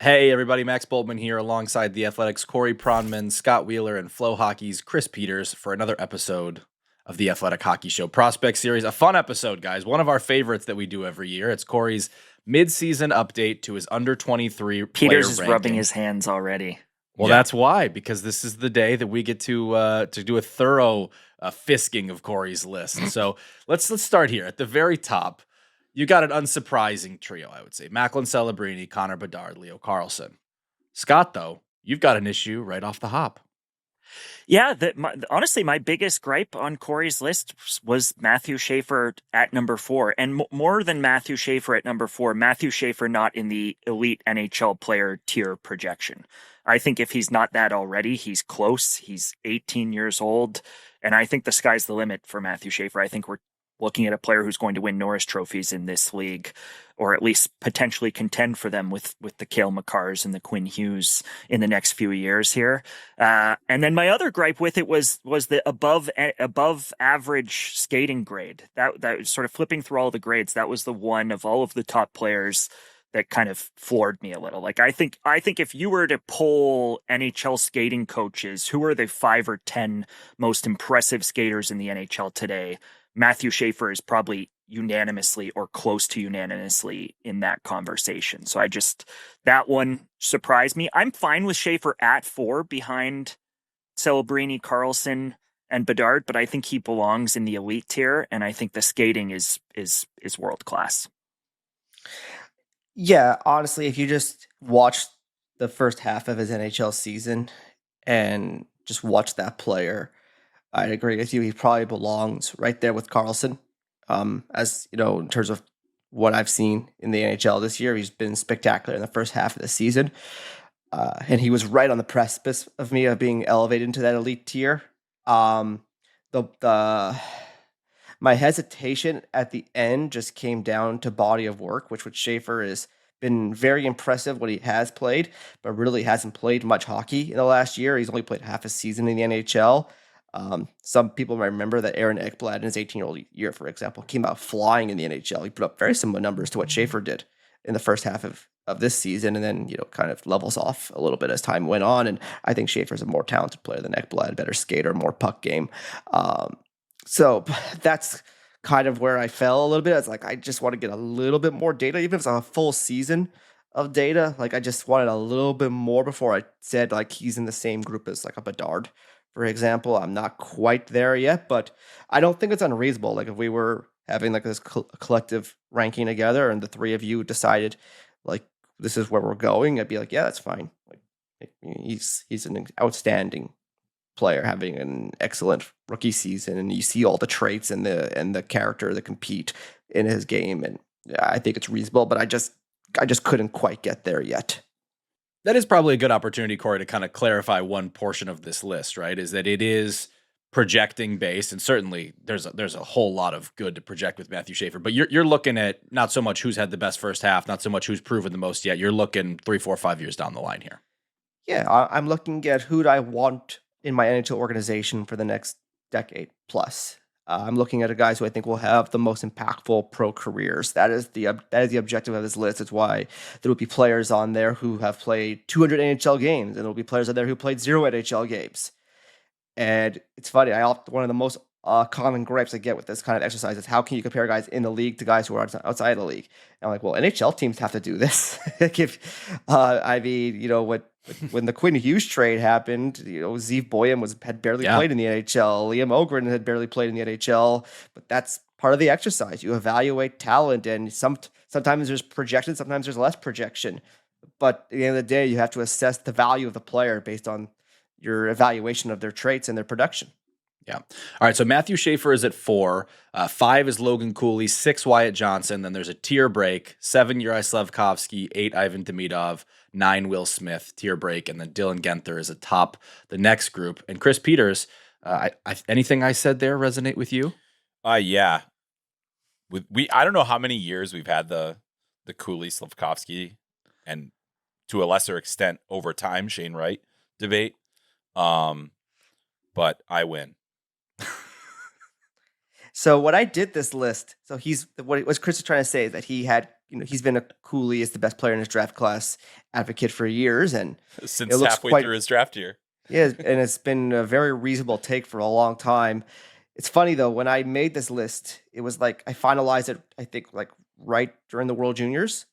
Hey everybody, Max Boltman here alongside the Athletics' Corey Pronman, Scott Wheeler, and Flow Hockey's Chris Peters for another episode of the Athletic Hockey Show Prospect Series. A fun episode, guys. One of our favorites that we do every year. It's Corey's mid-season update to his under-23 Peters is ranking. rubbing his hands already. Well, that's why, because this is the day that we get to do a thorough fisking of Corey's list. So let's start here at the very top. You got an unsurprising trio, I would say. Macklin Celebrini, Connor Bedard, Leo Carlsson. Scott, though, you've got an issue right off the hop. Yeah, honestly, my biggest gripe on Corey's list was Matthew Schaefer at number 4. And more than Matthew Schaefer at number 4, Matthew Schaefer not in the elite NHL player tier projection. I think if he's not that already, he's close. He's 18 years old. And I think the sky's the limit for Matthew Schaefer. I think we're looking at a player who's going to win Norris trophies in this league, or at least potentially contend for them with the Cale Makars and the Quinn Hughes in the next few years here. And then my other gripe with it was the above average skating grade. That was sort of flipping through all the grades. That was the one of all of the top players that kind of floored me a little. Like, I think if you were to poll NHL skating coaches, who are the 5 or 10 most impressive skaters in the NHL today, Matthew Schaefer is probably unanimously or close to unanimously in that conversation. So that one surprised me. I'm fine with Schaefer at 4 behind Celebrini, Carlsson, and Bedard, but I think he belongs in the elite tier, and I think the skating is world class. Yeah, honestly, if you just watch the first half of his NHL season and just watch that player, I'd agree with you. He probably belongs right there with Carlsson. As you know, in terms of what I've seen in the NHL this year, he's been spectacular in the first half of the season. And he was right on the precipice of being elevated into that elite tier. My hesitation at the end just came down to body of work, which with Schaefer has been very impressive what he has played, but really hasn't played much hockey in the last year. He's only played half a season in the NHL. Some people might remember that Aaron Ekblad in his 18-year-old year, for example, came out flying in the NHL. He put up very similar numbers to what Schaefer did in the first half of this season, and then, kind of levels off a little bit as time went on. And I think Schaefer's a more talented player than Ekblad, better skater, more puck game. So that's kind of where I fell a little bit. It's like, I just want to get a little bit more data, even if it's a full season of data. Like, I just wanted a little bit more before I said, like, he's in the same group as, like, a Bedard, for example. I'm not quite there yet, but I don't think it's unreasonable. Like, if we were having like this collective ranking together and the three of you decided, like, this is where we're going, I'd be like, yeah, that's fine. Like, he's an outstanding player having an excellent rookie season, and you see all the traits and the character that compete in his game, and I think it's reasonable, but I just couldn't quite get there yet. That is probably a good opportunity, Corey, to kind of clarify one portion of this list, right? Is that it is projecting based, and certainly there's a whole lot of good to project with Matthew Schaefer, but you're looking at not so much who's had the best first half, not so much who's proven the most yet. You're looking 3, 4, 5 years down the line here. Yeah, I'm looking at who do I want in my NHL organization for the next decade plus. I'm looking at the guys who I think will have the most impactful pro careers. That is the objective of this list. It's why there will be players on there who have played 200 NHL games, and there will be players on there who played 0 NHL games. And it's funny, one of the most common gripes I get with this kind of exercise is, how can you compare guys in the league to guys who are outside the league? And I'm like, well, NHL teams have to do this. When the Quinn Hughes trade happened, Zeev Boyum had barely played in the NHL. Liam Ogren had barely played in the NHL, but that's part of the exercise. You evaluate talent, and sometimes there's projection, sometimes there's less projection. But at the end of the day, you have to assess the value of the player based on your evaluation of their traits and their production. Yeah. All right. So Matthew Schaefer is at 4. 5 is Logan Cooley. 6 Wyatt Johnson. Then there's a tier break. 7 Uri Slafkovsky. 8 Ivan Demidov. 9 Will Smith. Tier break. And then Dylan Genther is atop the next group. And Chris Peters, anything I said there resonate with you? Yeah. I don't know how many years we've had the Cooley Slafkovsky, and to a lesser extent over time Shane Wright debate. But I win. So when I did this list, so what Chris is trying to say is that he had, he's been a Cooley is the best player in his draft class advocate for years, and Since it looks halfway through his draft year. yeah, and it's been a very reasonable take for a long time. It's funny though, when I made this list, it was like I finalized it, I think, like right during the World Juniors,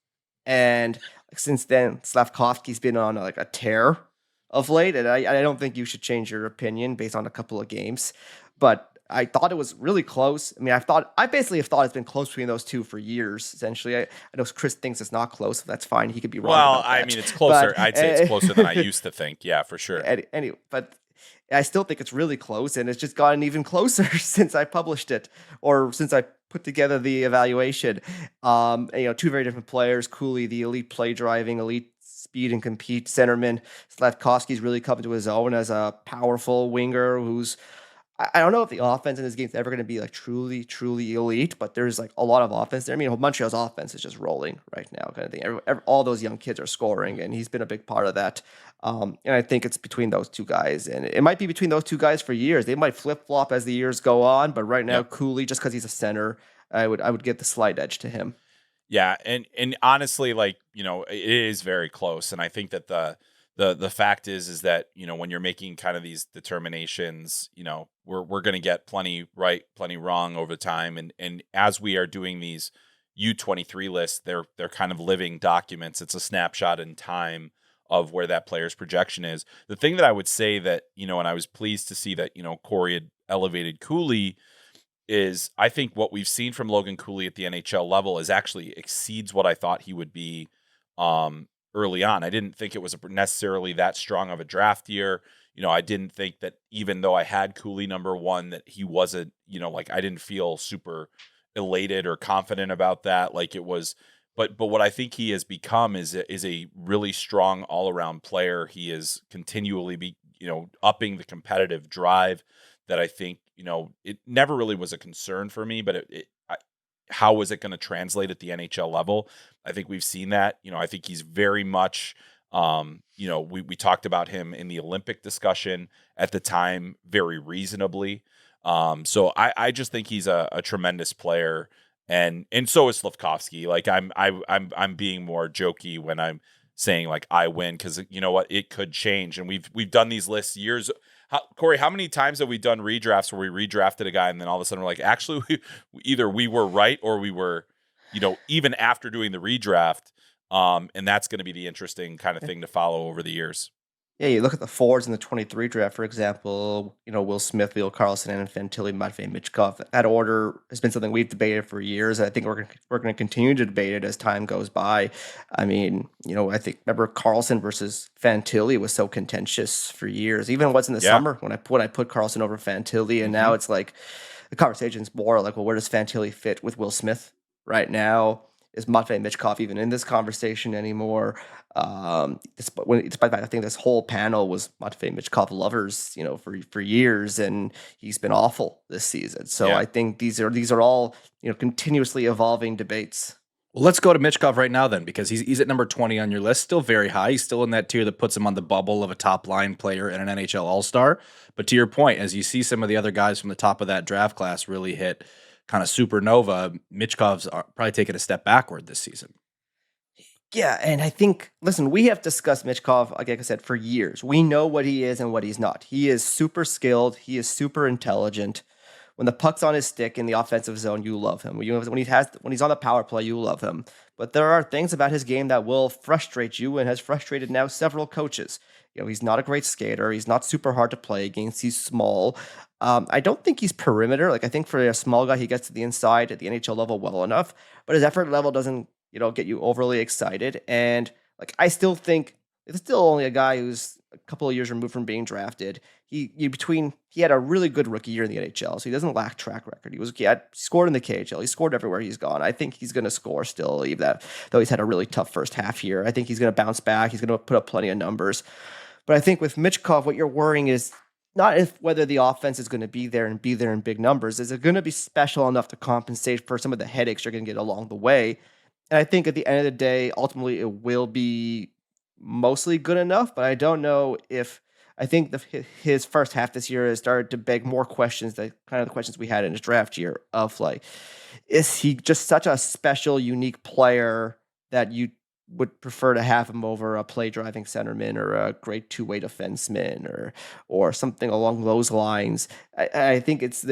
and since then, Slavkovsky's been on like a tear of late, and I don't think you should change your opinion based on a couple of games, but I thought it was really close. I mean, I basically have thought it's been close between those two for years. Essentially, I know Chris thinks it's not close. That's fine. He could be wrong. Well, about I that. mean, it's closer. But, I'd say it's closer than I used to think. Yeah, for sure. Anyway, but I still think it's really close, and it's just gotten even closer since I published it, or since I put together the evaluation. Two very different players. Cooley, the elite play driving, elite speed and compete centerman. Slavkovsky's really come to his own as a powerful winger who's, I don't know if the offense in this game is ever going to be like truly, truly elite, but there's like a lot of offense there. I mean, Montreal's offense is just rolling right now, kind of thing. All those young kids are scoring, and he's been a big part of that. And I think it's between those two guys, and it might be between those two guys for years. They might flip flop as the years go on, but right now, Cooley, just because he's a center, I would give the slight edge to him. Yeah, and honestly, like, it is very close, and I think that the fact is that, when you're making kind of these determinations, we're going to get plenty right, plenty wrong over time, and as we are doing these U23 lists, they're kind of living documents. It's a snapshot in time of where that player's projection is. The thing that I would say that, and I was pleased to see that, Corey had elevated Cooley, is I think what we've seen from Logan Cooley at the NHL level is actually exceeds what I thought he would be early on. I didn't think it was necessarily that strong of a draft year. I didn't think that, even though I had Cooley number one, that he wasn't, like, I didn't feel super elated or confident about that. Like, it was, but what I think he has become is a really strong all-around player. He is continually upping the competitive drive that I think, it never really was a concern for me, but how was it going to translate at the NHL level? I think we've seen that. I think he's very much, we talked about him in the Olympic discussion at the time very reasonably. So I just think he's a tremendous player, and so is Slavkovsky. Like, I'm being more jokey when I'm saying like I win, because you know what, it could change, and we've done these lists years. Corey, how many times have we done redrafts where we redrafted a guy and then all of a sudden we're like, actually, either we were right or we were, even after doing the redraft. And that's going to be the interesting kind of thing to follow over the years. Yeah, you look at the forwards in the 23 draft, for example, Will Smith, Leo Carlson, and Fantilli, Matvei Michkov. That order has been something we've debated for years. I think we're going to continue to debate it as time goes by. I mean, I think, remember Carlson versus Fantilli was so contentious for years. Even it was in the summer when I put Carlson over Fantilli, and now it's like the conversation's more like, well, where does Fantilli fit with Will Smith right now? Is Matvei Michkov even in this conversation anymore? Despite that, I think this whole panel was Matvei Michkov lovers, for years, and he's been awful this season. So I think these are all continuously evolving debates. Well, let's go to Michkov right now then, because he's at number 20 on your list, still very high. He's still in that tier that puts him on the bubble of a top line player and an NHL All-Star. But to your point, as you see some of the other guys from the top of that draft class really hit kind of supernova, Michkov's probably taking a step backward this season. Yeah, and I think, listen, we have discussed Michkov, like I said, for years. We know what he is and what he's not. He is super skilled. He is super intelligent. When the puck's on his stick in the offensive zone, you love him. When he's on the power play, you love him. But there are things about his game that will frustrate you and has frustrated now several coaches. He's not a great skater. He's not super hard to play against. He's small. I don't think he's perimeter. Like, I think for a small guy, he gets to the inside at the NHL level well enough, but his effort level doesn't, get you overly excited. And like, I still think it's still only a guy who's a couple of years removed from being drafted. He had a really good rookie year in the NHL, so he doesn't lack track record. He had scored in the KHL. He scored everywhere he's gone. I think he's going to score still, even that, though he's had a really tough first half year. I think he's going to bounce back. He's going to put up plenty of numbers. But I think with Michkov, what you're worrying is not whether the offense is going to be there in big numbers. Is it going to be special enough to compensate for some of the headaches you're going to get along the way? And I think at the end of the day, ultimately, it will be mostly good enough. But I don't know if I think his first half this year has started to beg more questions, that kind of the questions we had in his draft year of like, is he just such a special, unique player that you would prefer to have him over a play driving centerman or a great two-way defenseman or something along those lines? I think it's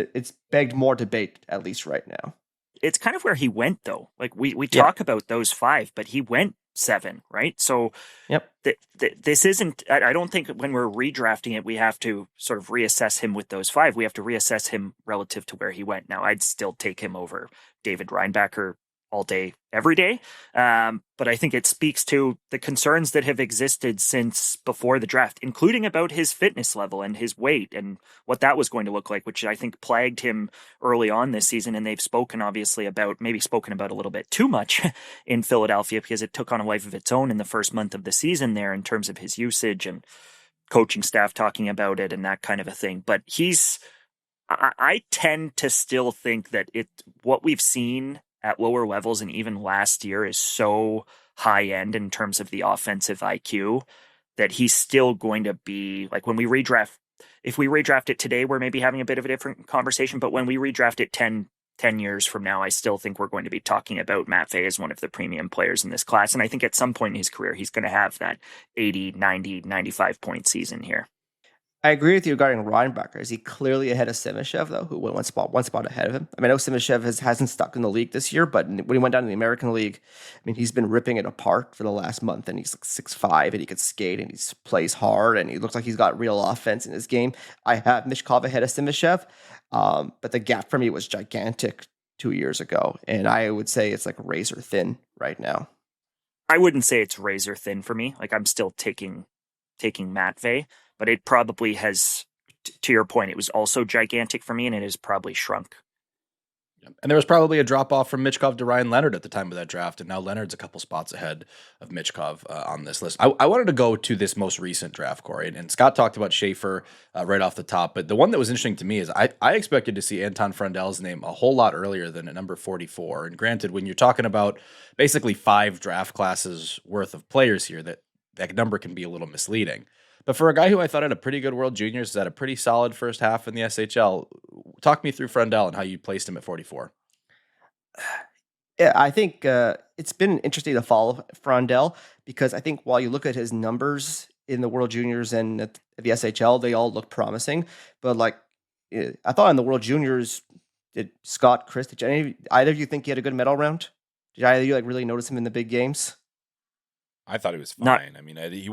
begged more debate, at least right now. It's kind of where he went, though. Like we talk about those 5, but he went 7, right? So yep. This isn't, I don't think when we're redrafting it, we have to sort of reassess him with those 5. We have to reassess him relative to where he went. Now, I'd still take him over David Reinbacher all day, every day. But I think it speaks to the concerns that have existed since before the draft, including about his fitness level and his weight and what that was going to look like, which I think plagued him early on this season. And they've spoken a little bit too much in Philadelphia because it took on a life of its own in the first month of the season there in terms of his usage and coaching staff talking about it and that kind of a thing. But I tend to still think that what we've seen at lower levels and even last year is so high end in terms of the offensive IQ that he's still going to be like when we redraft. If we redraft it today, we're maybe having a bit of a different conversation. But when we redraft it 10 years from now, I still think we're going to be talking about Matvei as one of the premium players in this class. And I think at some point in his career, he's going to have that 80, 90, 95 point season here. I agree with you regarding Reinbacher. Is he clearly ahead of Simashev, though, who went one spot ahead of him? I mean, I know Simashev hasn't stuck in the league this year, but when he went down to the American League, I mean, he's been ripping it apart for the last month, and he's like 6'5", and he can skate, and he plays hard, and he looks like he's got real offense in his game. I have Michkov ahead of Simashev, but the gap for me was gigantic 2 years ago, and I would say it's like razor thin right now. I wouldn't say it's razor thin for me. Like, I'm still taking Matvei. But it probably has, to your point, it was also gigantic for me, and it has probably shrunk. And there was probably a drop-off from Michkov to Ryan Leonard at the time of that draft, and now Leonard's a couple spots ahead of Michkov on this list. I wanted to go to this most recent draft, Corey, and Scott talked about Schaefer right off the top, but the one that was interesting to me is I expected to see Anton Frondell's name a whole lot earlier than at number 44, and granted, when you're talking about basically 5 draft classes worth of players here, that number can be a little misleading. But for a guy who I thought had a pretty good World Juniors, had a pretty solid first half in the SHL, talk me through Frondell and how you placed him at 44. Yeah, I think it's been interesting to follow Frondell because I think while you look at his numbers in the World Juniors and at the SHL, they all look promising. But like, I thought in the World Juniors, did Scott, Chris, did either of you think he had a good medal round? Did either of you like really notice him in the big games? I thought he was fine. He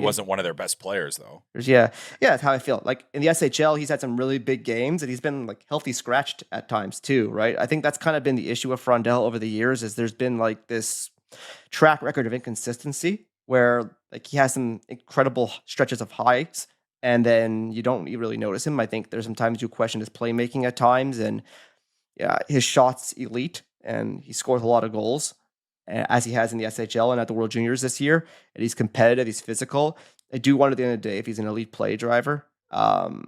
wasn't one of their best players though. Yeah, that's how I feel. Like in the SHL, he's had some really big games, and he's been like healthy scratched at times too, right? I think that's kind of been the issue with Frondell over the years. Is there's been like this track record of inconsistency where like he has some incredible stretches of highs, and then you don't really notice him. I think there's some times you question his playmaking at times, and yeah, his shots elite, and he scores a lot of goals, as he has in the SHL and at the World Juniors this year. And he's competitive, he's physical. I do wonder at the end of the day if he's an elite play driver. Tough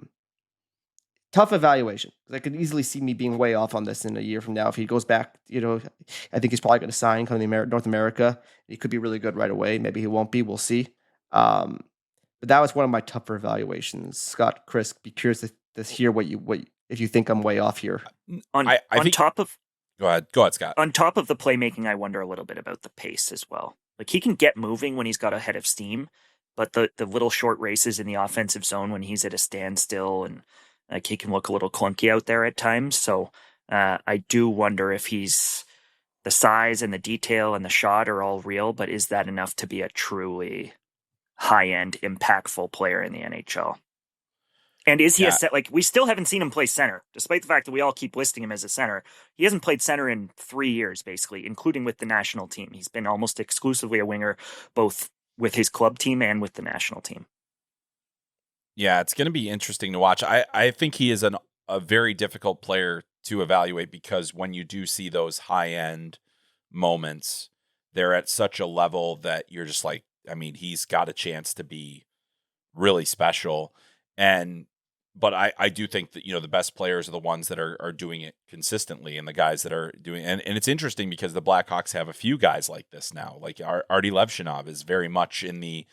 evaluation. I could easily see me being way off on this in a year from now. If he goes back, I think he's probably going to sign coming to North America. He could be really good right away. Maybe he won't be. We'll see. But that was one of my tougher evaluations. Scott, Chris, be curious to hear what if you think I'm way off here. Go ahead, Scott. On top of the playmaking, I wonder a little bit about the pace as well. Like he can get moving when he's got a head of steam, but the little short races in the offensive zone when he's at a standstill and like he can look a little clunky out there at times. So I do wonder if he's the size and the detail and the shot are all real, but is that enough to be a truly high-end, impactful player in the NHL? And is he we still haven't seen him play center, despite the fact that we all keep listing him as a center. He hasn't played center in 3 years, basically, including with the national team. He's been almost exclusively a winger, both with his club team and with the national team. Yeah, it's going to be interesting to watch. I think he is a very difficult player to evaluate because when you do see those high-end moments, they're at such a level that you're just like, he's got a chance to be really special. But I do think that, the best players are the ones that are doing it consistently and the guys that are doing and it's interesting because the Blackhawks have a few guys like this now. Like Artie Levshinov is very much in the,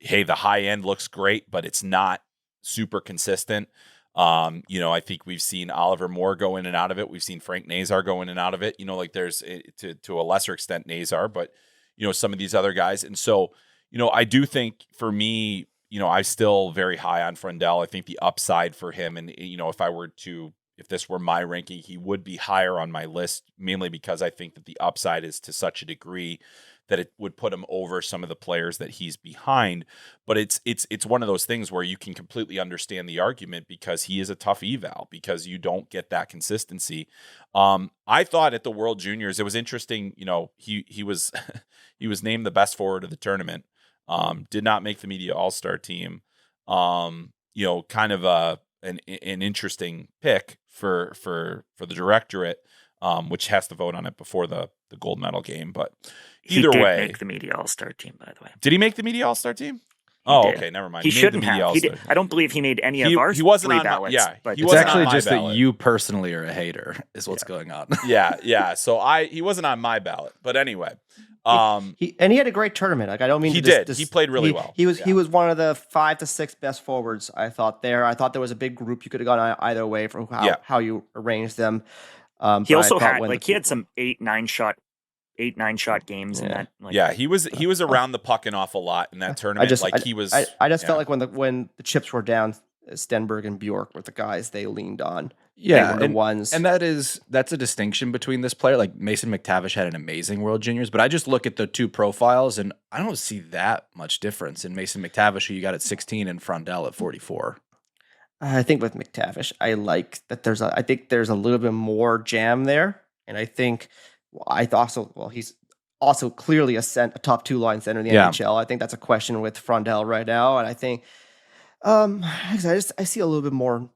hey, the high end looks great, but it's not super consistent. I think we've seen Oliver Moore go in and out of it. We've seen Frank Nazar go in and out of it. Like there's to a lesser extent Nazar, but some of these other guys. And so, I do think for me, I'm still very high on Frondell. I think the upside for him, and if this were my ranking, he would be higher on my list, mainly because I think that the upside is to such a degree that it would put him over some of the players that he's behind. But it's one of those things where you can completely understand the argument because he is a tough eval, because you don't get that consistency. I thought at the World Juniors, it was interesting. He was he was named the best forward of the tournament. Did not make the media all-star team. Kind of an interesting pick for the directorate, which has to vote on it before the gold medal game. But either way, make the media all-star team. By the way, did he make the media all-star team? Did. Okay, never mind. He shouldn't made the media have. all-star. I don't believe he made any of ours. He wasn't 3 on ballots. Yeah, but he It's wasn't actually on my just ballot. that you personally are a hater, is what's going on. Yeah. So he wasn't on my ballot, but anyway. He had a great tournament. Like I don't mean he to did. He played really well. He was one of the 5 to 6 best forwards. I thought there was a big group. You could have gone either way from how you arranged them. He also had he had some 8-9 shot games in that. He was around the puck an awful lot in that tournament. I just felt like when the chips were down, Stenberg and Bjork were the guys they leaned on. Yeah, the ones. And that's a distinction between this player. Like Mason McTavish had an amazing World Juniors, but I just look at the two profiles and I don't see that much difference in Mason McTavish, who you got at 16, and Frondell at 44. I think with McTavish, I like that I think there's a little bit more jam there, and I think he's also clearly a top 2 line center in the NHL. I think that's a question with Frondell right now, and I think I see a little bit more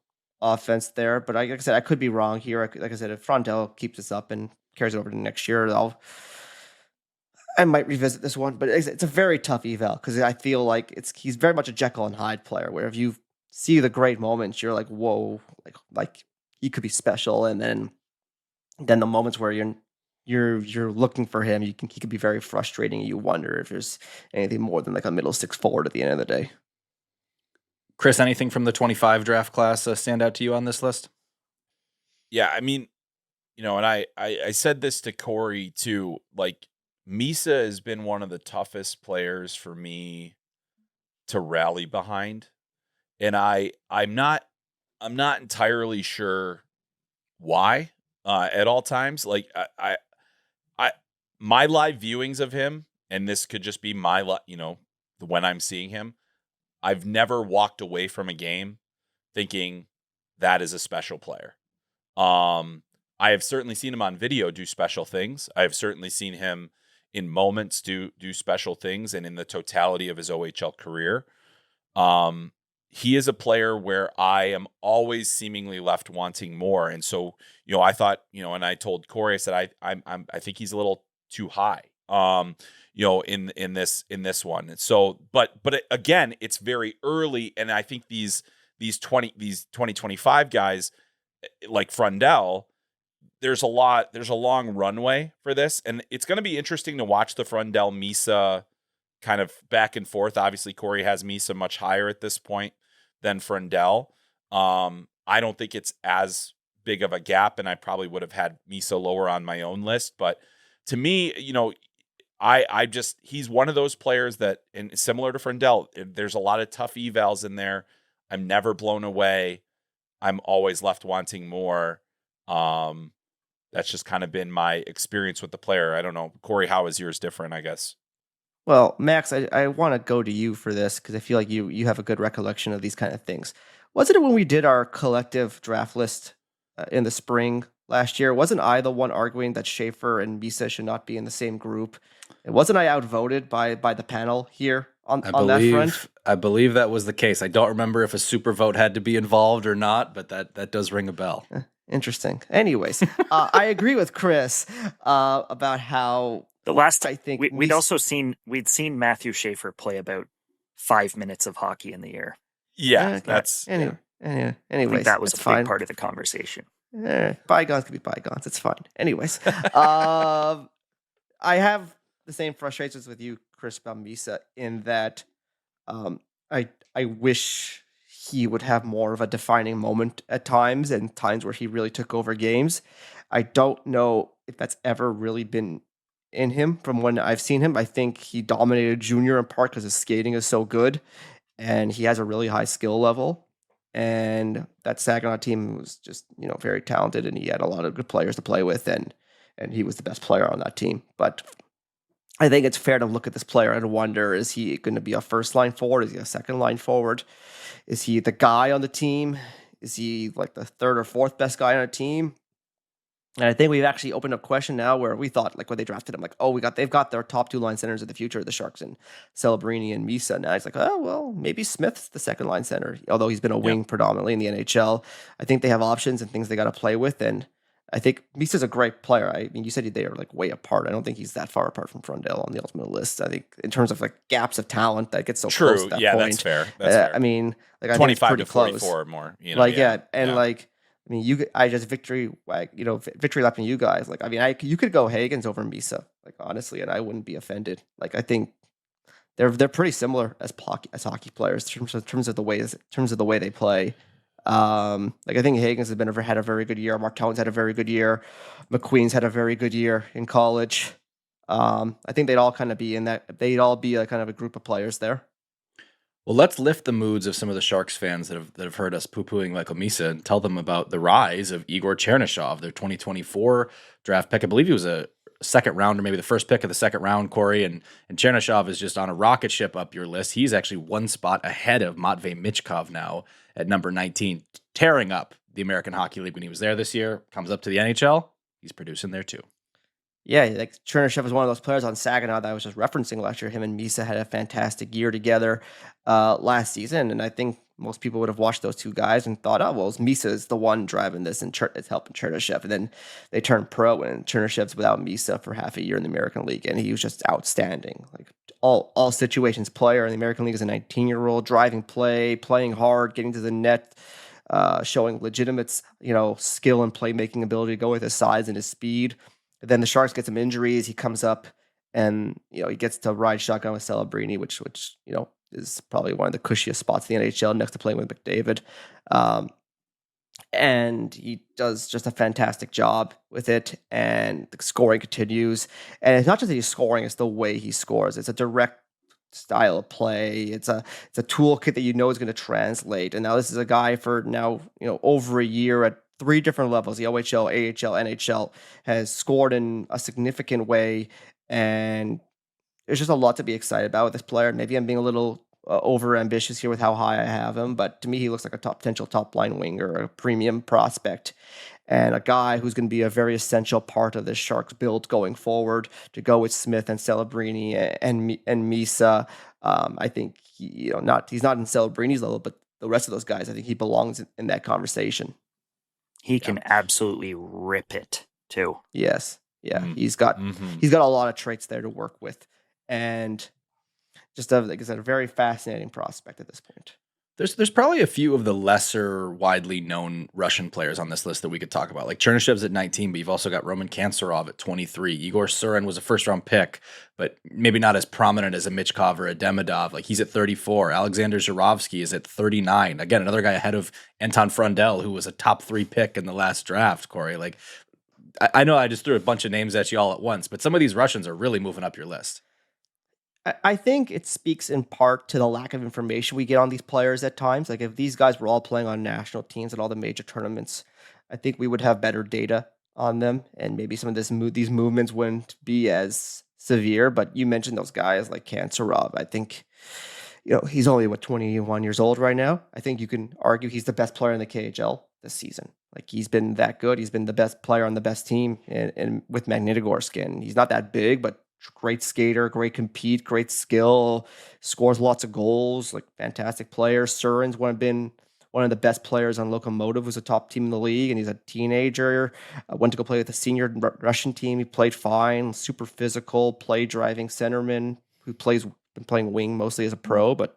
offense there, but like I said, I could be wrong here. Like I said, if Frondell keeps this up and carries over to next year, I might revisit this one. But it's a very tough eval because I feel like he's very much a Jekyll and Hyde player, where if you see the great moments, you're like, whoa, like he could be special, and then the moments where you're looking for him, he could be very frustrating. You wonder if there's anything more than like a middle 6 forward at the end of the day. Chris, anything from the 25 draft class stand out to you on this list? Yeah, I mean, and I said this to Corey too. Like Misa has been one of the toughest players for me to rally behind, and I'm not entirely sure why at all times. Like I my live viewings of him, and this could just be my when I'm seeing him, I've never walked away from a game thinking that is a special player. I have certainly seen him on video do special things. I have certainly seen him in moments do special things, and in the totality of his OHL career. He is a player where I am always seemingly left wanting more. And so, I thought, and I told Corey, I said, I think he's a little too high. In this one. And so, but again, it's very early, and I think these 2025 guys like Frondell, there's a long runway for this, and it's going to be interesting to watch the Frondell Misa kind of back and forth. Obviously, Corey has Misa much higher at this point than Frondell. I don't think it's as big of a gap, and I probably would have had Misa lower on my own list, but to me, he's one of those players that, and similar to Frondell, there's a lot of tough evals in there. I'm never blown away. I'm always left wanting more. That's just kind of been my experience with the player. I don't know, Corey, how is yours different, I guess? Well, Max, I want to go to you for this because I feel like you have a good recollection of these kind of things. Wasn't it when we did our collective draft list in the spring last year? Wasn't I the one arguing that Schaefer and Misa should not be in the same group? And wasn't I outvoted by the panel here on that front? I believe that was the case. I don't remember if a super vote had to be involved or not, but that does ring a bell. Interesting. Anyways, I agree with Chris about how the last I think we'd seen Matthew Schaefer play about 5 minutes of hockey in the year. Yeah, that's anyways. I think that was a big part of the conversation. Bygones could be bygones. It's fine. Anyways, I have the same frustrations with you, Chris, about Misa, in that I wish he would have more of a defining moment at times, and times where he really took over games. I don't know if that's ever really been in him from when I've seen him. I think he dominated junior in part because his skating is so good, and he has a really high skill level. And that Saginaw team was just, very talented, and he had a lot of good players to play with, and he was the best player on that team. But I think it's fair to look at this player and wonder, is he going to be a first line forward? Is he a second line forward? Is he the guy on the team? Is he like the third or fourth best guy on a team? And I think we've actually opened up question now where we thought, like, when they drafted him, like, oh, they've got their top two line centers of the future, the Sharks, and Celebrini and Misa. Now it's like, oh, well, maybe Smith's the second line center, although he's been a wing predominantly in the NHL. I think they have options and things they got to play with. And I think Misa's a great player. I mean, you said they are like way apart. I don't think he's that far apart from Frondell on the ultimate list. I think in terms of like gaps of talent, that gets so close to that point. That's fair. That's fair. I mean, like, I 25 think it's to pretty 44 close. or more. I mean, I just victory lapping you guys. Like, I mean, you could go Hagens over Misa, like, honestly, and I wouldn't be offended. Like, I think they're pretty similar as hockey players in terms of the way they play. Like, I think Hagens had a very good year. Martone's had a very good year. McQueen's had a very good year in college. I think they'd all kind of be in that. They'd all be a kind of a group of players there. Well, let's lift the moods of some of the Sharks fans that have heard us poo-pooing Michael Misa and tell them about the rise of Igor Chernyshov, their 2024 draft pick. I believe he was a second rounder, maybe the first pick of the second round, Corey. And Chernyshov is just on a rocket ship up your list. He's actually one spot ahead of Matvei Michkov now at number 19, tearing up the American Hockey League when he was there this year. Comes up to the NHL. He's producing there too. Yeah, like Chernyshov is one of those players on Saginaw that I was just referencing last year. Him and Misa had a fantastic year together last season, and I think most people would have watched those two guys and thought, oh, well, Misa is the one driving this and it's helping Chernyshov. And then they turned pro, and Chernyshov's without Misa for half a year in the American League, and he was just outstanding. Like, all situations player in the American League as a 19-year-old, driving play, playing hard, getting to the net, showing legitimate, skill and playmaking ability to go with his size and his speed. Then the Sharks get some injuries. He comes up and, he gets to ride shotgun with Celebrini, which is probably one of the cushiest spots in the NHL next to playing with McDavid. And he does just a fantastic job with it, and the scoring continues. And it's not just that he's scoring, it's the way he scores. It's a direct style of play. It's a toolkit that is going to translate. And now this is a guy for now, over a year at 3 different levels, the OHL, AHL, NHL, has scored in a significant way, and there's just a lot to be excited about with this player. Maybe I'm being a little over ambitious here with how high I have him, but to me, he looks like a potential top line winger, a premium prospect, and a guy who's going to be a very essential part of this Sharks build going forward to go with Smith and Celebrini and Misa. I think he's not in Celebrini's level, but the rest of those guys, I think he belongs in that conversation. He can absolutely rip it too. Yes. Yeah. Mm-hmm. He's got a lot of traits there to work with, and just a very fascinating prospect at this point. There's probably a few of the lesser widely known Russian players on this list that we could talk about. Like Chernyshov's at 19, but you've also got Roman Kantsarov at 23. Igor Surin was a first-round pick, but maybe not as prominent as a Michkov or a Demidov. Like, he's at 34. Alexander Zhuravsky is at 39. Again, another guy ahead of Anton Frondell, who was a top 3 pick in the last draft, Corey. Like, I know I just threw a bunch of names at you all at once, but some of these Russians are really moving up your list. I think it speaks in part to the lack of information we get on these players at times. Like, if these guys were all playing on national teams at all the major tournaments, I think we would have better data on them, and maybe some of these movements wouldn't be as severe. But you mentioned those guys like Kantsarov. I think, he's only 21 years old right now. I think you can argue he's the best player in the KHL this season. Like, he's been that good. He's been the best player on the best team and with Magnitogorsk. And he's not that big, but great skater, great compete, great skill, scores lots of goals, like, fantastic player. Surin's been one of the best players on Lokomotiv, who's a top team in the league, and he's a teenager. Went to go play with the senior Russian team. He played fine, super physical, play-driving centerman who been playing wing mostly as a pro, but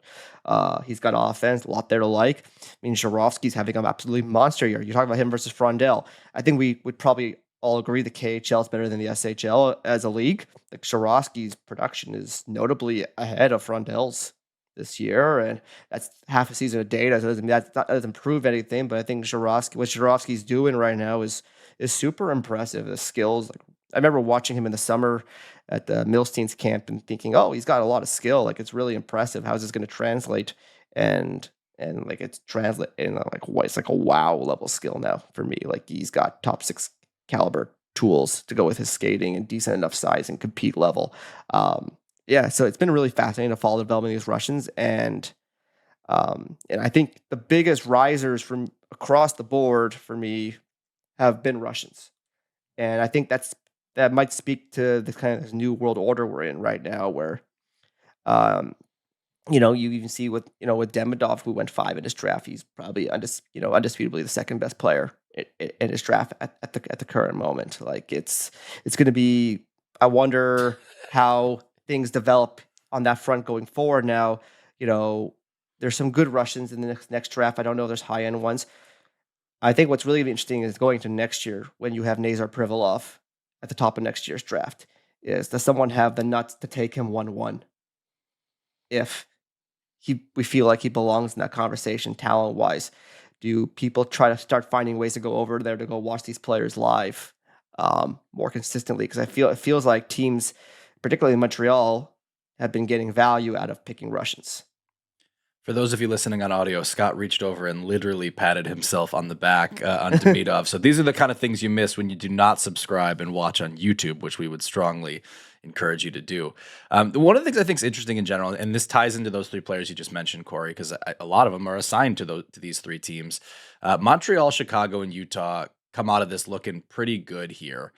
he's got offense, a lot there to like. I mean, Zhuravsky's having an absolutely monster year. You're talking about him versus Frondell. I think we would probably all agree the KHL is better than the SHL as a league. Like, Zhuravsky's production is notably ahead of Frondell's this year, and that's half a season of data. So that doesn't prove anything, but I think what Zhirovsky's doing right now is super impressive. The skills, like, I remember watching him in the summer at the Milstein's camp and thinking, oh, he's got a lot of skill. Like, it's really impressive. How is this going to translate? And like, it's translating like what it's like a wow level skill now for me. Like, he's got top 6 caliber tools to go with his skating and decent enough size and compete level. So it's been really fascinating to follow the development of these Russians, and I think the biggest risers from across the board for me have been Russians, and I think that might speak to the kind of this new world order we're in right now, where you even see with Demidov, who went 5 in his draft. He's probably undisputably the second best player in his draft at the current moment. Like, it's going to be. I wonder how things develop on that front going forward. Now, there's some good Russians in the next draft. I don't know if there's high end ones. I think what's really interesting is going to next year when you have Nazar Privalov at the top of next year's draft. Does someone have the nuts to take him 1-1? If we feel like he belongs in that conversation talent wise, do people try to start finding ways to go over there to go watch these players live more consistently? Because it feels like teams, particularly in Montreal, have been getting value out of picking Russians. For those of you listening on audio, Scott reached over and literally patted himself on the back on Demidov. So these are the kind of things you miss when you do not subscribe and watch on YouTube, which we would strongly encourage you to do. One of the things I think is interesting in general, and this ties into those 3 players you just mentioned, Corey, because a lot of them are assigned to these 3 teams. Montreal, Chicago, and Utah come out of this looking pretty good here.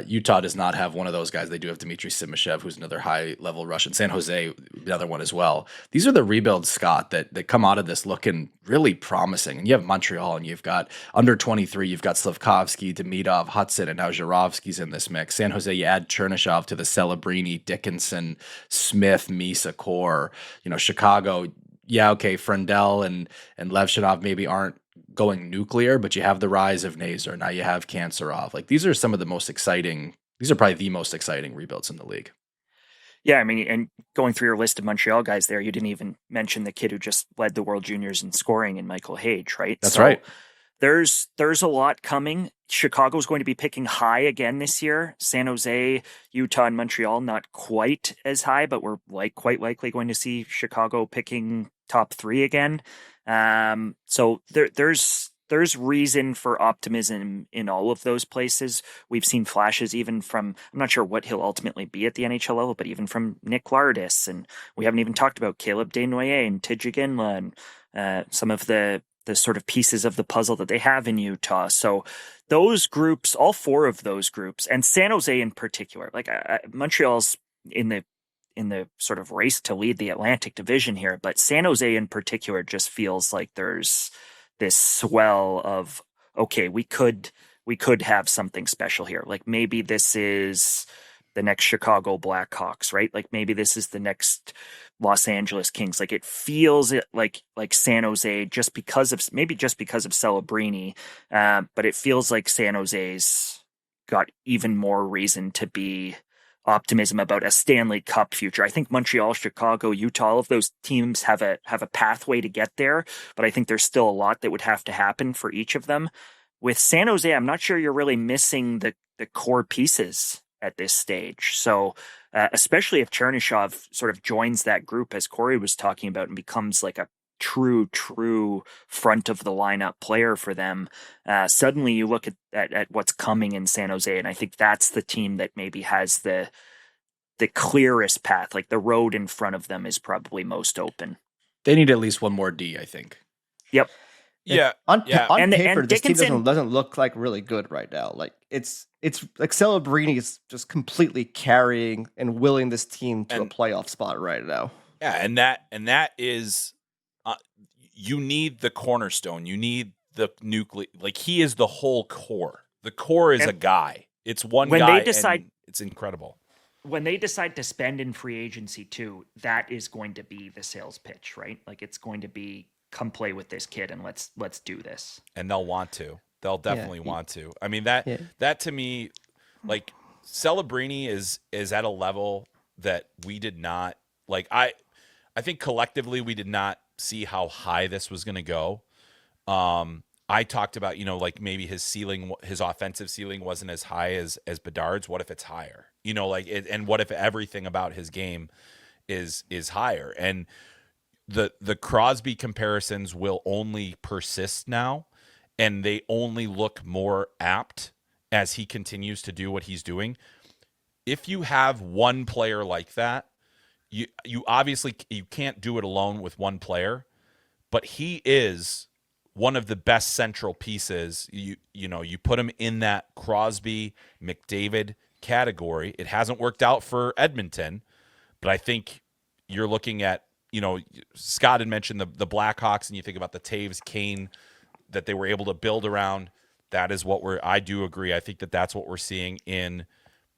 Utah does not have one of those guys. They do have Dmitry Simashev, who's another high-level Russian. San Jose, another one as well. These are the rebuilds, Scott, that come out of this looking really promising. And you have Montreal, and you've got under 23, you've got Slavkovsky, Demidov, Hudson, and now Zhirovsky's in this mix. San Jose, you add Chernyshov to the Celebrini, Dickinson, Smith, Misa core. Chicago, Frondell and Levshinov maybe aren't going nuclear, but you have the rise of Nazar. Now you have Kanserov. Like, these are some of the most exciting. These are probably the most exciting rebuilds in the league. Yeah, I mean, and going through your list of Montreal guys there, you didn't even mention the kid who just led the World Juniors in scoring in Michael Hage, right? That's right. There's a lot coming. Chicago's going to be picking high again this year. San Jose, Utah, and Montreal not quite as high, but we're quite likely going to see Chicago picking top 3 again. So there's reason for optimism in all of those places. We've seen flashes even from, I'm not sure what he'll ultimately be at the NHL level, but even from Nick Lardis, and we haven't even talked about Caleb Desnoyers and Tidja Ginla and some of the sort of pieces of the puzzle that they have in Utah. So those groups, all 4 of those groups, and San Jose in particular, like Montreal's in the sort of race to lead the Atlantic Division here, but San Jose in particular just feels like there's this swell of, okay, we could have something special here. Like, maybe this is the next Chicago Blackhawks, right? Like, maybe this is the next Los Angeles Kings. Like, it feels like San Jose just because of Celebrini, but it feels like San Jose's got even more reason to be optimism about a Stanley Cup future. I think Montreal, Chicago, Utah, all of those teams have a pathway to get there, but I think there's still a lot that would have to happen for each of them. With San Jose, I'm not sure you're really missing the core pieces at this stage. So especially if Chernyshov sort of joins that group, as Corey was talking about, and becomes like a true front of the lineup player for them, suddenly you look at what's coming in San Jose, and I think that's the team that maybe has the clearest path. Like, the road in front of them is probably most open. They need at least one more D, I think. Yep. Yeah. On paper, this Dickinson team doesn't look like really good right now. Like, it's like Celebrini is just completely carrying and willing this team to a playoff spot right now. Yeah, and that is. You need the cornerstone. You need the nucleus. Like, he is the whole core. The core is a guy. It's one guy. And it's incredible. When they decide to spend in free agency too, that is going to be the sales pitch, right? Like, it's going to be, come play with this kid and let's do this. And they'll want to. They'll definitely want to. I mean, that to me, like, Celebrini is at a level that we did not like. I think collectively we did not see how high this was going to go. I talked about, like maybe his offensive ceiling wasn't as high as Bedard's. What if it's higher? And what if everything about his game is higher? And the Crosby comparisons will only persist now, and they only look more apt as he continues to do what he's doing. If you have one player like that, you obviously you can't do it alone with one player, but he is one of the best central pieces. You put him in that Crosby, McDavid category. It hasn't worked out for Edmonton, but I think you're looking at, Scott had mentioned the Blackhawks, and you think about the Taves, Kane, that they were able to build around. That is what I do agree. I think that's what we're seeing in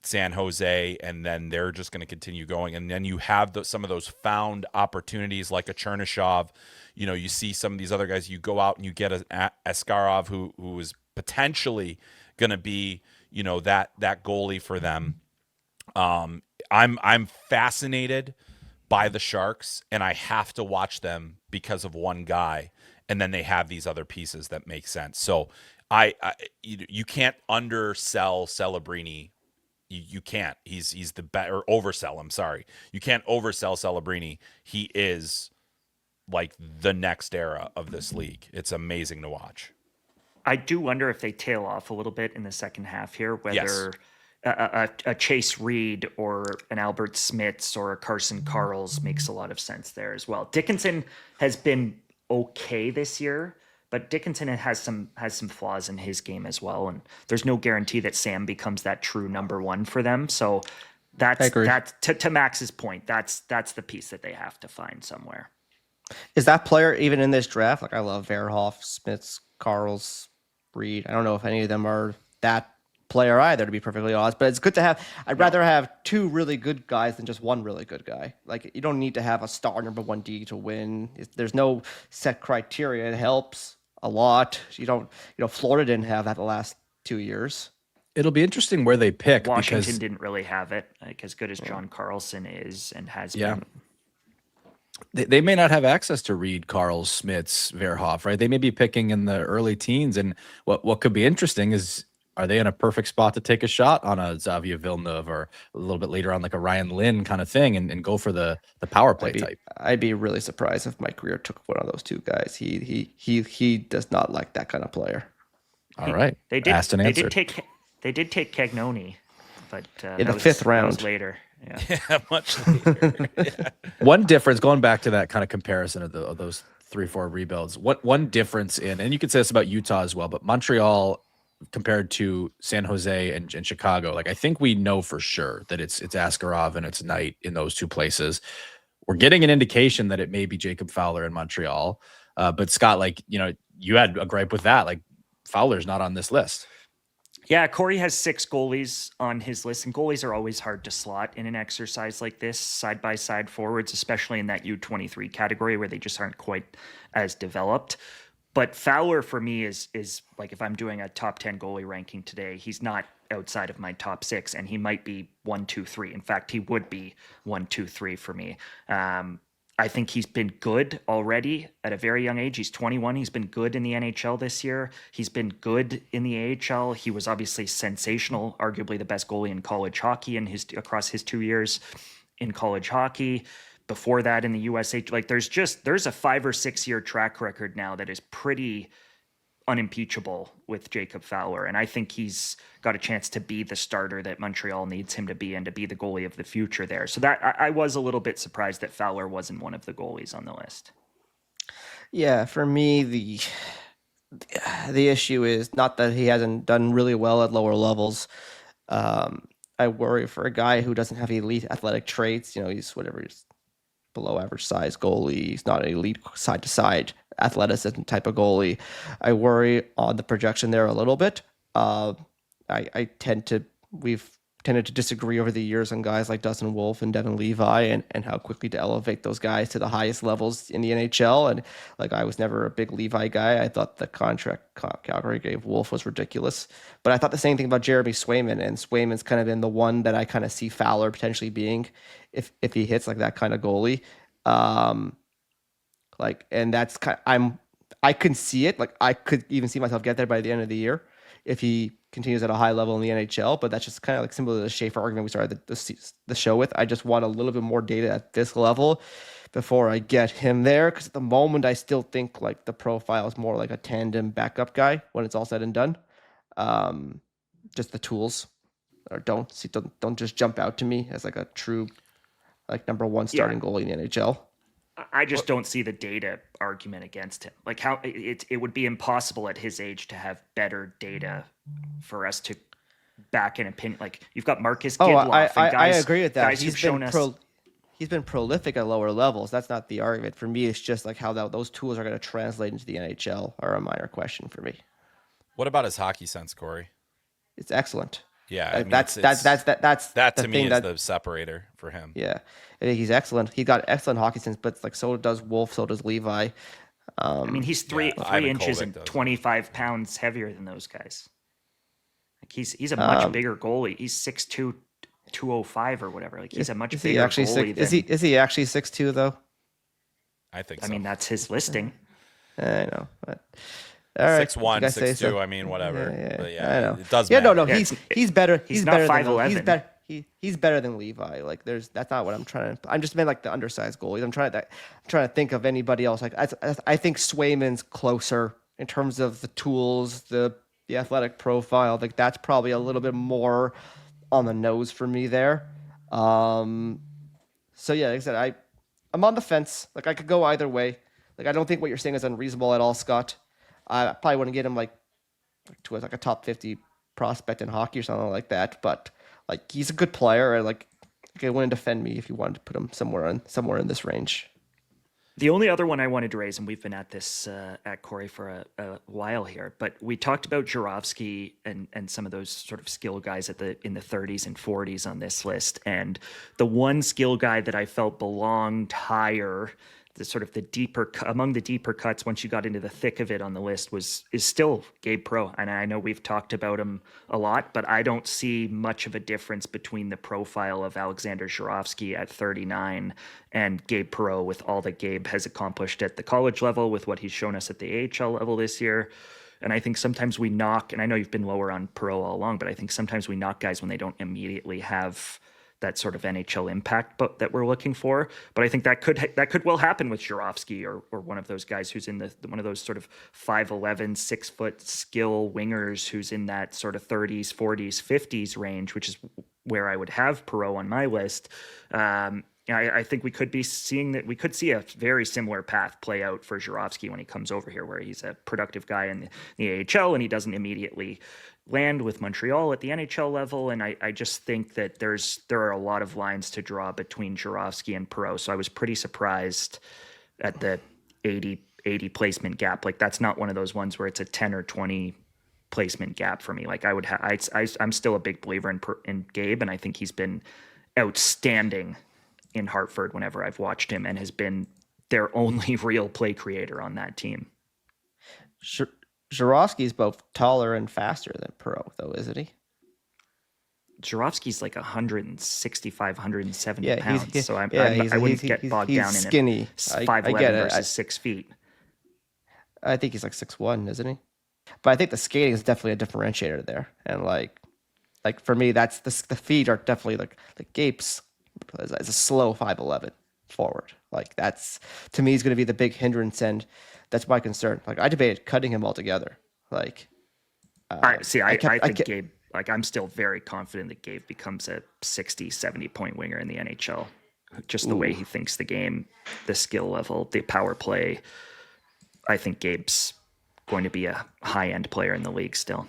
San Jose, and then they're just going to continue going. And then you have some of those found opportunities like a Chernyshov. You see some of these other guys, you go out and you get a Askarov who is potentially going to be, that goalie for them. I'm fascinated by the Sharks, and I have to watch them because of one guy, and then they have these other pieces that make sense. So you can't undersell Celebrini. You can't. He's the better, or oversell. I'm sorry. You can't oversell Celebrini. He is like the next era of this league. It's amazing to watch. I do wonder if they tail off a little bit in the second half here, whether a Chase Reed or an Albert Smits or a Carson Karls makes a lot of sense there as well. Dickinson has been okay this year, but Dickinson has some flaws in his game as well, and there's no guarantee that Sam becomes that true number one for them. So that's to Max's point. That's the piece that they have to find somewhere. Is that player even in this draft? Like, I love Verhoff, Smits, Karls, Reed. I don't know if any of them are that player either, to be perfectly honest, but it's good to have. I'd rather have two really good guys than just one really good guy. Like, you don't need to have a star number 1D to win. There's no set criteria. It helps a lot. Florida didn't have that the last 2 years. It'll be interesting where they pick. Washington didn't really have it, like, as good as John Carlson is and has been. They may not have access to Reed, Karls, Smits, Verhoff, right? They may be picking in the early teens, and what could be interesting is, are they in a perfect spot to take a shot on a Xavier Villeneuve or a little bit later on like a Ryan Lynn kind of thing and go for the power play type? I'd be really surprised if Mike Greer took one of those two guys. He does not like that kind of player. All right. They did take Cagnoni, but in the fifth round. That was later. Yeah, much later. Yeah. One difference, going back to that kind of comparison of those 3-4 rebuilds, one difference and you could say this about Utah as well, but Montreal compared to San Jose and Chicago, like, I think we know for sure that it's Askarov and it's Knight in those two places. We're getting an indication that it may be Jacob Fowler in Montreal. But Scott, like, you had a gripe with that. Like, Fowler's not on this list. Yeah, Corey has 6 goalies on his list, and goalies are always hard to slot in an exercise like this, side-by-side forwards, especially in that U23 category where they just aren't quite as developed. But Fowler, for me, is like, if I'm doing a top 10 goalie ranking today, he's not outside of my top 6, and he might be 1, 2, 3. In fact, he would be 1, 2, 3 for me. I think he's been good already at a very young age. He's 21. He's been good in the NHL this year. He's been good in the AHL. He was obviously sensational, arguably the best goalie in college hockey across his 2 years in college hockey. Before that in the USA, like, there's a 5 or 6 year track record now that is pretty unimpeachable with Jacob Fowler. And I think he's got a chance to be the starter that Montreal needs him to be and to be the goalie of the future there. So that I was a little bit surprised that Fowler wasn't one of the goalies on the list. Yeah, for me, the issue is not that he hasn't done really well at lower levels. I worry for a guy who doesn't have elite athletic traits. He's below average size goalie. He's not an elite side to side athleticism type of goalie. I worry on the projection there a little bit. We've tended to disagree over the years on guys like Dustin Wolf and Devin Levi and how quickly to elevate those guys to the highest levels in the NHL. And like, I was never a big Levi guy. I thought the contract Calgary gave Wolf was ridiculous. But I thought the same thing about Jeremy Swayman, and Swayman's kind of been the one that I kind of see Fowler potentially being if he hits like that kind of goalie. And that's I can see it. Like, I could even see myself get there by the end of the year if he continues at a high level in the NHL. But that's just kind of like similar to the Schaefer argument we started the show with. I just want a little bit more data at this level before I get him there. Because at the moment, I still think like the profile is more like a tandem backup guy when it's all said and done. Just the tools don't just jump out to me as like a true like number one starting goalie in the NHL. I just don't see the data argument against him. Like, how it would be impossible at his age to have better data for us to back an opinion. Like, you've got Marcus Gidloff and guys. I agree with that. Guys who've shown us. He's been prolific at lower levels. That's not the argument. For me, it's just like how those tools are going to translate into the NHL are a minor question for me. What about his hockey sense, Corey? It's excellent. Yeah, I mean, that to me is the separator for him. Yeah, I think he's excellent. He got excellent hockey sense, but like so does Wolf, so does Levi. I mean, he's three inches and 25 pounds heavier than those guys. Like he's a much bigger goalie. He's 6'2", 205 or whatever. Like he's a much bigger goalie. Is he actually 6'2" though? I think so. I mean, that's his listing. I know, but. All right. 6'1", 6'2", so. I mean, whatever. Yeah, but yeah, I know. It does matter. No, he's better. He's not 5'11". He's better than Levi. Like that's not what I'm trying to. I'm just meant like the undersized goalies. I'm trying to think of anybody else. Like I think Swayman's closer in terms of the tools, the athletic profile. Like that's probably a little bit more on the nose for me there. So yeah, like I said, I'm on the fence. Like I could go either way. Like I don't think what you're saying is unreasonable at all, Scott. I probably wouldn't get him like to like a top 50 prospect in hockey or something like that. But like he's a good player, and like he wouldn't defend me if you wanted to put him somewhere in this range. The only other one I wanted to raise, and we've been at this at Corey for a while here, but we talked about Jurovsky and some of those sort of skill guys in the 30s and 40s on this list, and the one skill guy that I felt belonged higher. Among the deeper cuts, once you got into the thick of it on the list, is still Gabe Perreault. And I know we've talked about him a lot, but I don't see much of a difference between the profile of Alexander Jurovsky at 39 and Gabe Perreault with all that Gabe has accomplished at the college level, with what he's shown us at the AHL level this year. And I think sometimes we knock, and I know you've been lower on Perreault all along, but I think sometimes we knock guys when they don't immediately have that sort of NHL impact that we're looking for. But I think that could well happen with Jurovsky or one of those guys who's in one of those sort of 5'11", 6 foot skill wingers who's in that sort of 30s, 40s, 50s range, which is where I would have Perreault on my list. I think we could be seeing that. We could see a very similar path play out for Jurovsky when he comes over here, where he's a productive guy in the AHL and he doesn't immediately land with Montreal at the NHL level. And I just think that there are a lot of lines to draw between Jurovsky and Perreault. So I was pretty surprised at the 80 placement gap. Like that's not one of those ones where it's a 10 or 20 placement gap for me. Like I'm still a big believer in Gabe, and I think he's been outstanding in Hartford whenever I've watched him, and has been their only real play creator on that team. Sure. Jurovsky's both taller and faster than Perreault, though, isn't he? Jurovsky's like 165, 170 pounds. So I wouldn't get bogged down skinny. in it. 5'11" versus 6 feet. I think he's like 6'1", isn't he? But I think the skating is definitely a differentiator there. And like for me, that's the feet are definitely like Gabe's is a slow 5'11" forward. Like that's, to me, is going to be the big hindrance, and that's my concern. Like I debated cutting him altogether. Like I think Gabe, like I'm still very confident that Gabe becomes a 60, 70 point winger in the NHL. Just the way he thinks the game, the skill level, the power play. I think Gabe's going to be a high end player in the league still.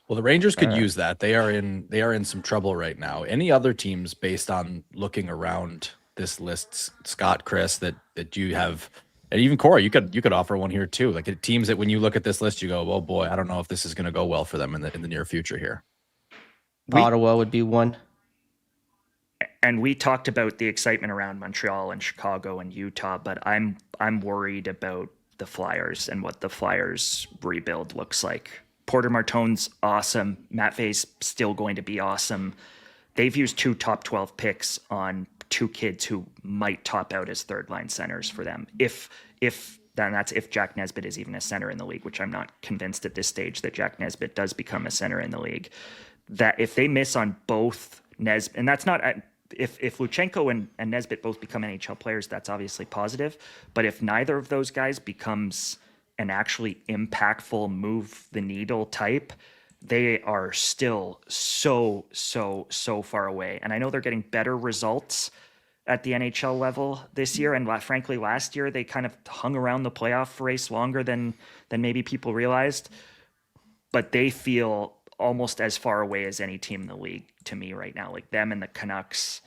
Well, the Rangers could use that. They are in some trouble right now. Any other teams, based on looking around this list, Scott, Chris, that you have, and even Corey, you could offer one here too. Like teams that when you look at this list, you go, "Oh boy, I don't know if this is going to go well for them in the near future here." Ottawa would be one. And we talked about the excitement around Montreal and Chicago and Utah, but I'm worried about the Flyers and what the Flyers rebuild looks like. Porter Martone's awesome. Matvei's still going to be awesome. They've used 2 top 12 picks on two kids who might top out as third line centers for them. If that's if Jack Nesbitt is even a center in the league, which I'm not convinced at this stage that Jack Nesbitt does become a center in the league. That if they miss on both Nesbitt, and that's not if Luchenko and Nesbitt both become NHL players, that's obviously positive. But if neither of those guys becomes an actually impactful, move the needle type, they are still so far away. And I know they're getting better results at the NHL level this year. And frankly, last year, they kind of hung around the playoff race longer than maybe people realized. But they feel almost as far away as any team in the league to me right now. Like them and the Canucks,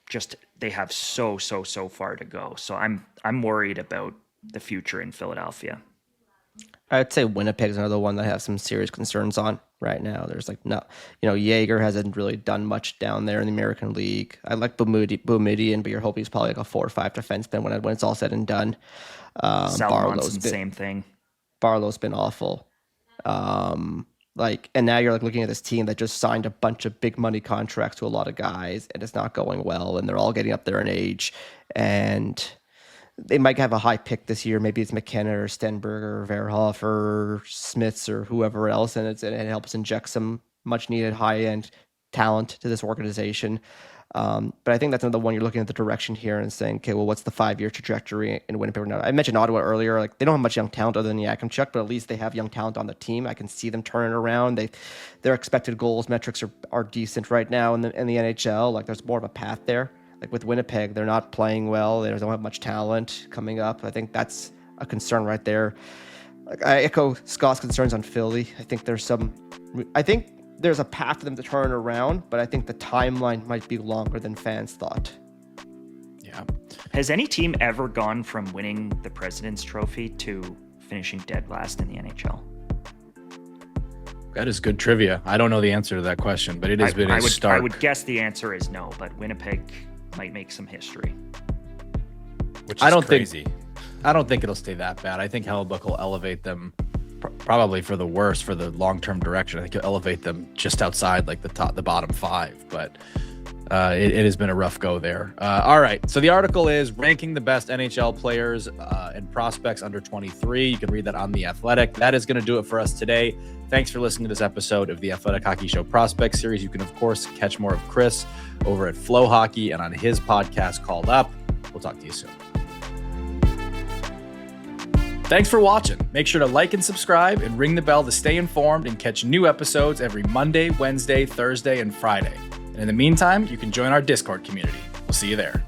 just they have so far to go. So I'm worried about the future in Philadelphia. I'd say Winnipeg's another one that I have some serious concerns on right now. There's Jaeger hasn't really done much down there in the American League. I like Boumedian, but you're hoping he's probably like a 4 or 5 defenseman when it's all said and done. Salmonson, same thing. Barlow's been awful. And now you're looking at this team that just signed a bunch of big money contracts to a lot of guys, and it's not going well, and they're all getting up there in age, and they might have a high pick this year. Maybe it's McKenna or Stenberg or Verhoff or Smiths or whoever else, and it helps inject some much needed high end talent to this organization. But I think that's another one you're looking at the direction here and saying, okay, well, what's the 5-year trajectory in Winnipeg now? I mentioned Ottawa earlier. Like they don't have much young talent other than Yakimchuk, but at least they have young talent on the team. I can see them turning around. Their expected goals metrics are decent right now in the NHL. Like there's more of a path there. Like with Winnipeg, they're not playing well. They don't have much talent coming up. I think that's a concern right there. Like I echo Scott's concerns on Philly. I think there's a path for them to turn around, but I think the timeline might be longer than fans thought. Yeah. Has any team ever gone from winning the President's Trophy to finishing dead last in the NHL? That is good trivia. I don't know the answer to that question, but it has been a start. I would guess the answer is no, but Winnipeg might make some history. Which is crazy. I don't think it'll stay that bad. I think Hellebuck will elevate them probably for the worse for the long-term direction. I think he'll elevate them just outside like the bottom 5, but it has been a rough go there. All right. So the article is ranking the best NHL players and prospects under 23. You can read that on The Athletic. That is going to do it for us today. Thanks for listening to this episode of the Athletic Hockey Show Prospect Series. You can, of course, catch more of Chris over at Flow Hockey and on his podcast called Up. We'll talk to you soon. Thanks for watching. Make sure to like and subscribe and ring the bell to stay informed and catch new episodes every Monday, Wednesday, Thursday, and Friday. And in the meantime, you can join our Discord community. We'll see you there.